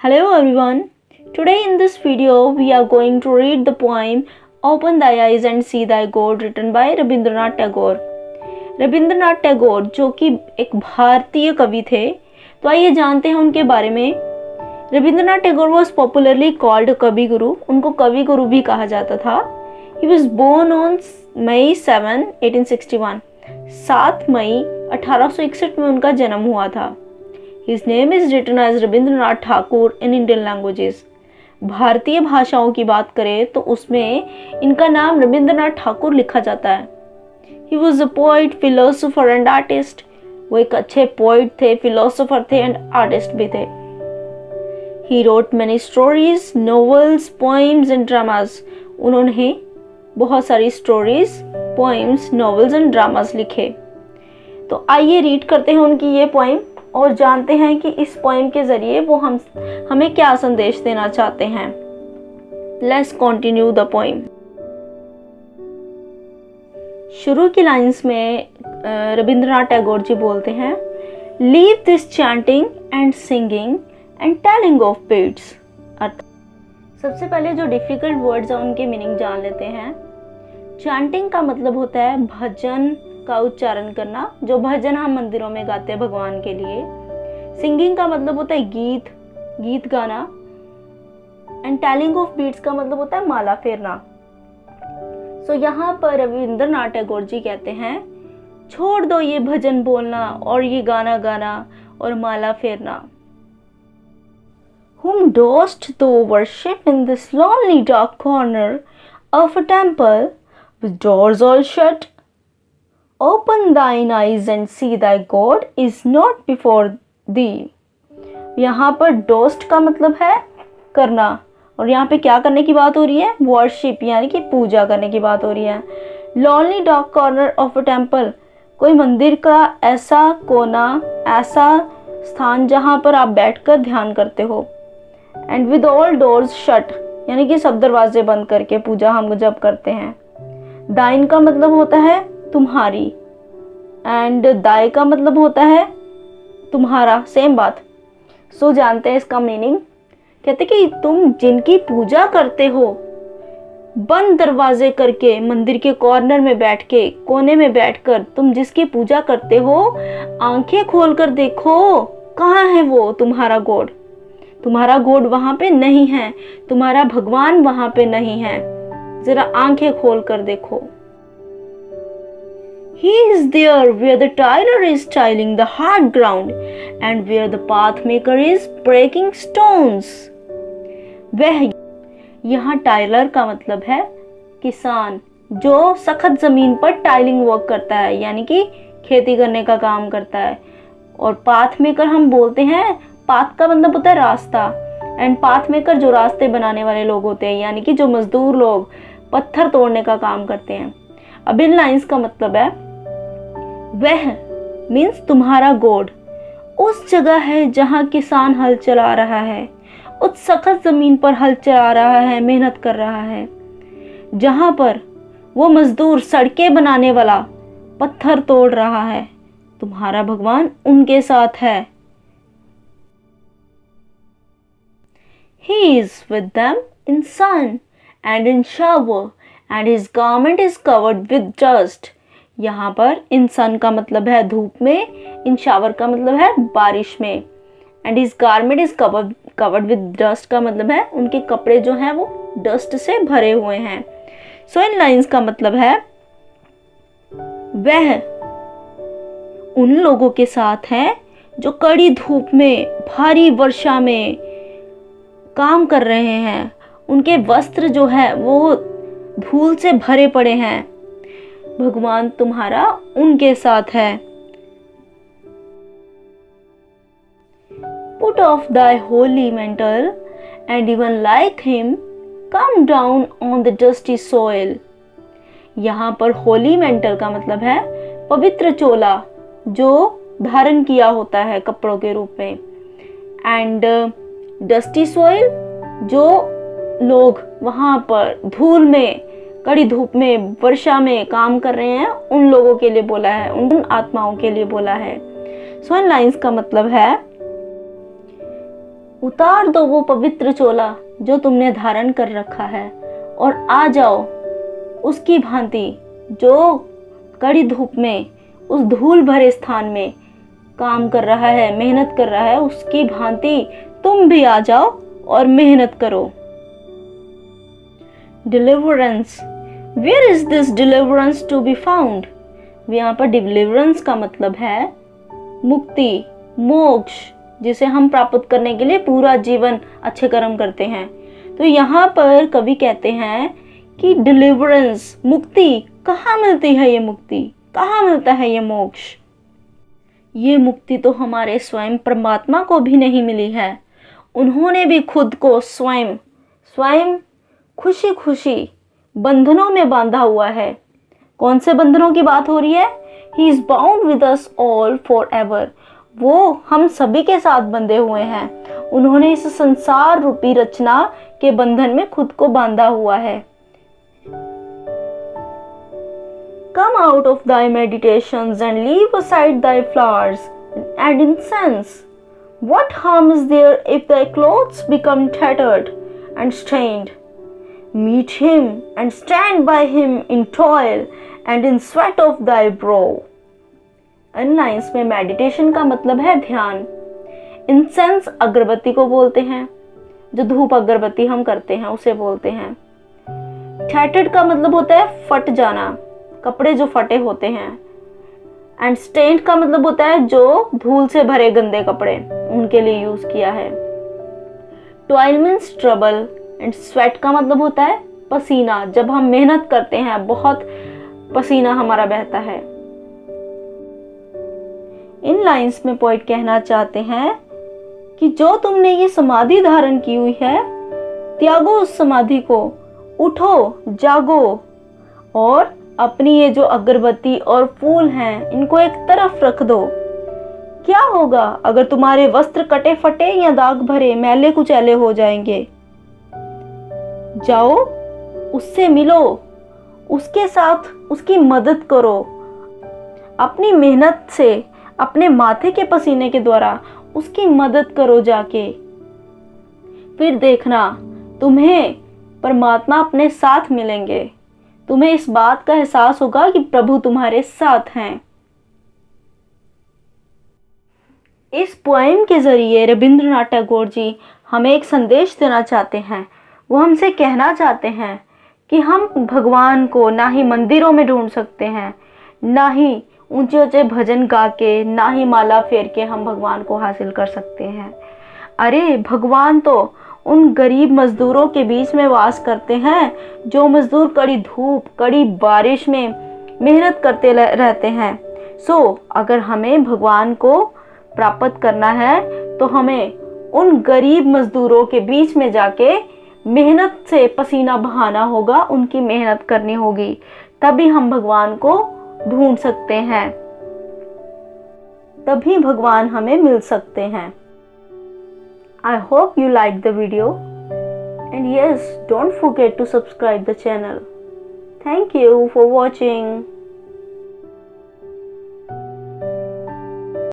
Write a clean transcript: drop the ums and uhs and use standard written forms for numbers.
Hello everyone. Today in this video we are going to read the poem Open Thy Eyes and See Thy God written by Rabindranath Tagore. Rabindranath Tagore जो कि एक भारतीय कवि थे, तो आइए जानते हैं उनके बारे में। Rabindranath Tagore was popularly called कवि गुरु। उनको कवि गुरु भी कहा जाता था। He was born on May 7, 1861। 7 मई 1861 में उनका जन्म हुआ था। His name is written as Rabindranath Thakur in Indian languages। भारतीय भाषाओं की बात करें तो उसमें इनका नाम रविंद्रनाथ ठाकुर लिखा जाता है। He was a poet, philosopher and artist। वो एक अच्छे पोइट थे, फिलोसोफर थे एंड आर्टिस्ट भी थे। He wrote many stories, novels, poems and dramas। उन्होंने बहुत सारी stories, poems, novels and dramas लिखे। तो आइए रीड करते हैं उनकी ये पोएम और जानते हैं कि इस पोएम के जरिए वो हमें क्या संदेश देना चाहते हैं। Let's continue the poem. शुरू की लाइंस में रविंद्रनाथ टैगोर जी बोलते हैं, leave this chanting and singing and telling of beads. सबसे पहले जो डिफिकल्ट वर्ड्स हैं उनके मीनिंग जान लेते हैं। चैंटिंग का मतलब होता है भजन का उच्चारण करना, जो भजन हम मंदिरों में गाते हैं भगवान के लिए। सिंगिंग का मतलब होता है गीत गाना। एंड टेलिंग ऑफ बीट्स का मतलब होता है माला फेरना। सो यहाँ पर रविंद्रनाथ टैगोर जी कहते हैं, छोड़ दो ये भजन बोलना और ये गाना गाना और माला फेरना। Whom dost thou worship in this lonely dark corner of a temple with doors all shut? Open thine eyes and see thy God is not before thee। यहाँ पर डोस्ट का मतलब है करना, और यहाँ पे क्या करने की बात हो रही है? वर्शिप, यानी कि पूजा करने की बात हो रही है। Lonely dark corner of a temple, कोई मंदिर का ऐसा कोना, ऐसा स्थान जहाँ पर आप बैठकर ध्यान करते हो। And with all doors shut, यानी कि सब दरवाजे बंद करके पूजा हम जब करते हैं। दाइन का मतलब होता है तुम्हारी, एंड दाय का मतलब होता है तुम्हारा, सेम बात। सो जानते हैं इसका मीनिंग। कहते कि तुम जिनकी पूजा करते हो, बंद दरवाजे करके मंदिर के कॉर्नर में बैठ के, कोने में बैठकर तुम जिसकी पूजा करते हो, आंखें खोलकर देखो कहाँ है वो तुम्हारा गॉड। तुम्हारा गॉड वहां पे नहीं है, तुम्हारा भगवान वहां पे नहीं है। जरा आंखें खोलकर देखो। He is there where the tiler is tiling the hard ground and where the pathmaker is breaking stones। वह, यहाँ टाइलर का मतलब है किसान, जो सख्त जमीन पर टाइलिंग वर्क करता है, यानी कि खेती करने का काम करता है। और पाथ मेकर हम बोलते हैं, पाथ का मतलब होता है रास्ता, एंड पाथ मेकर जो रास्ते बनाने वाले लोग होते हैं, यानी कि जो मजदूर लोग पत्थर तोड़ने का काम करते हैं। अब इन लाइंस का मतलब है, वह मीन्स तुम्हारा गॉड उस जगह है जहां किसान हल चला रहा है, उस सख्त जमीन पर हल चला रहा है, मेहनत कर रहा है, जहां पर वो मजदूर सड़कें बनाने वाला पत्थर तोड़ रहा है। तुम्हारा भगवान उनके साथ है। He is with them in sun and in shower and his garment is covered with dust। यहाँ पर इन सन का मतलब है धूप में, इन शावर का मतलब है बारिश में, and his garment is covered with dust का मतलब है उनके कपड़े जो हैं वो डस्ट से भरे हुए हैं। सो इन लाइंस का मतलब है, वह उन लोगों के साथ है जो कड़ी धूप में, भारी वर्षा में काम कर रहे हैं। उनके वस्त्र जो है वो धूल से भरे पड़े हैं। भगवान तुम्हारा उनके साथ है। Put off thy holy mantle and even like him come down on the dusty soil। यहाँ पर होली मेंटल का मतलब है पवित्र चोला, जो धारण किया होता है कपड़ों के रूप में, एंड डस्टी सॉइल, जो लोग वहां पर धूल में, कड़ी धूप में, वर्षा में काम कर रहे हैं, उन लोगों के लिए बोला है, उन आत्माओं के लिए बोला है। सो इन लाइंस का मतलब है, उतार दो वो पवित्र चोला जो तुमने धारण कर रखा है और आ जाओ उसकी भांति जो कड़ी धूप में उस धूल भरे स्थान में काम कर रहा है, मेहनत कर रहा है, उसकी भांति तुम भी आ जाओ और मेहनत करो। Deliverance, where is this deliverance to be found? यहाँ पर डिलीवरेंस का मतलब है मुक्ति, मोक्ष, जिसे हम प्राप्त करने के लिए पूरा जीवन अच्छे कर्म करते हैं। तो यहाँ पर कवि कहते हैं कि डिलीवरेंस, मुक्ति कहाँ मिलती है? ये मुक्ति कहाँ मिलता है? ये मोक्ष, ये मुक्ति तो हमारे स्वयं परमात्मा को भी नहीं मिली है। उन्होंने भी खुद को स्वयं खुशी खुशी बंधनों में बांधा हुआ है। कौन से बंधनों की बात हो रही है? He is bound with us all forever. वो हम सभी के साथ बंधे हुए हैं। उन्होंने इस संसार रूपी रचना के बंधन में खुद को बांधा हुआ है। Come out of thy meditations and leave aside thy flowers and incense. What harm is there if thy clothes become tattered and stained? Meet him and stand by him in toil and in sweat of thy brow. In lines में meditation का मतलब है ध्यान। Incense अगरबत्ती को बोलते हैं, जो धूप अगरबत्ती हम करते हैं उसे बोलते हैं। टैटर्ड का मतलब होता है फट जाना, कपड़े जो फटे होते हैं। एंड स्टेन्ड का मतलब होता है जो धूल से भरे गंदे कपड़े, उनके लिए यूज किया है। Toil means trouble and sweat का मतलब होता है पसीना। जब हम मेहनत करते हैं बहुत पसीना हमारा बहता है। इन लाइंस में पोएट कहना चाहते हैं कि जो तुमने ये समाधि धारण की हुई है, त्यागो उस समाधि को, उठो, जागो और अपनी ये जो अगरबत्ती और फूल हैं इनको एक तरफ रख दो। क्या होगा अगर तुम्हारे वस्त्र कटे फटे या दाग भरे मैले कुचैले हो जाएंगे? जाओ उससे मिलो, उसके साथ उसकी मदद करो। अपनी मेहनत से, अपने माथे के पसीने के द्वारा उसकी मदद करो जाके। फिर देखना तुम्हें परमात्मा अपने साथ मिलेंगे। तुम्हें इस बात का एहसास होगा कि प्रभु तुम्हारे साथ हैं। इस पोएम के जरिए रविंद्रनाथ टैगोर जी हमें एक संदेश देना चाहते हैं। वो हमसे कहना चाहते हैं कि हम भगवान को ना ही मंदिरों में ढूंढ सकते हैं, ना ही ऊंचे ऊंचे भजन गा के, ना ही माला फेर के हम भगवान को हासिल कर सकते हैं। अरे भगवान तो उन गरीब मजदूरों के बीच में वास करते हैं जो मजदूर कड़ी धूप, कड़ी बारिश में मेहनत करते रहते हैं। अगर हमें भगवान को प्राप्त करना है तो हमें उन गरीब मजदूरों के बीच में जाके मेहनत से पसीना बहाना होगा, उनकी मेहनत करनी होगी, तभी हम भगवान को ढूंढ सकते हैं, तभी भगवान हमें मिल सकते हैं। I hope you liked the video, and yes, don't forget to subscribe the channel. Thank you for watching.